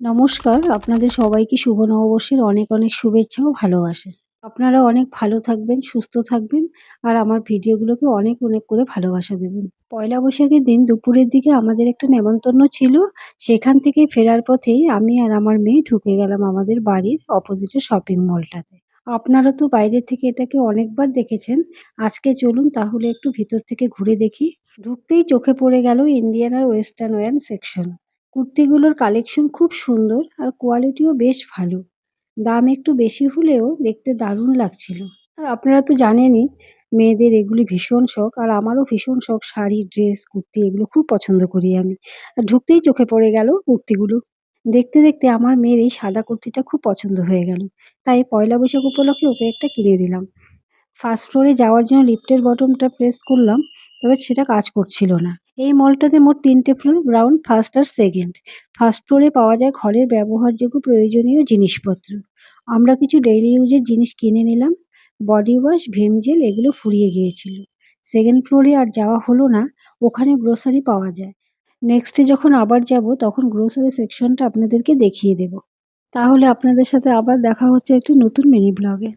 নমস্কার, আপনাদের সবাইকে শুভ নববর্ষের অনেক, অনেক শুভেচ্ছা ও ভালোবাসা। আপনারা অনেক ভালো থাকবেন, সুস্থ থাকবেন আর আমার ভিডিওগুলোকে অনেক, অনেক করে ভালোবাসা দেবেন। পয়লা বৈশাখের দিন দুপুরের দিকে আমাদের একটা নেমন্তন্ন ছিল। সেখান থেকে ফেরার পথেই আমি আর আমার মেয়ে ঢুকে গেলাম আমাদের বাড়ির অপোজিটে শপিং মলটাতে। আপনারা তো বাইরে থেকে এটাকে অনেকবার দেখেছেন। আজকে চলুন তাহলে একটু ভিতর থেকে ঘুরে দেখি। ঢুকতেই চোখে পড়ে গেল ইন্ডিয়ান আর ওয়েস্টার্ন ওয়্যার সেকশন। কুর্তিগুলোর কালেকশন খুব সুন্দর আর কোয়ালিটিও বেশ ভালো। দাম একটু বেশি হলেও দেখতে দারুণ লাগছিল। আর আপনারা তো জানেনই মেয়েদের এগুলি ভীষণ শখ আর আমারও ভীষণ শখ শাড়ি, ড্রেস, কুর্তি এগুলো খুব পছন্দ করি আমি। আর ঢুকতেই চোখে পড়ে গেল কুর্তিগুলো। দেখতে, দেখতে আমার মেয়ের এই সাদা কুর্তিটা খুব পছন্দ হয়ে গেল। তাই পয়লা বৈশাখ উপলক্ষে ওকে একটা কিনে দিলাম। ফার্স্ট ফ্লোরে যাওয়ার জন্য লিফটের বটমটা প্রেস করলাম, তবে সেটা কাজ করছিল না। এই মলটাতে মোট ৩টে ফ্লোর, গ্রাউন্ড, ফার্স্ট আর সেকেন্ড। ফার্স্ট ফ্লোরে পাওয়া যায় ঘরের ব্যবহারযোগ্য প্রয়োজনীয় জিনিসপত্র। আমরা কিছু ডেইলি ইউজের জিনিস কিনে নিলাম। বডি ওয়াশ, ভিম জেল এগুলো ফুরিয়ে গিয়েছিল। সেকেন্ড ফ্লোরে আর যাওয়া হলো না, ওখানে গ্রোসারি পাওয়া যায়। নেক্সট ডে যখন আবার যাব তখন গ্রোসারি সেকশনটা আপনাদেরকে দেখিয়ে দেব। তাহলে আপনাদের সাথে আবার দেখা হচ্ছে একটি নতুন মিনি ব্লগে।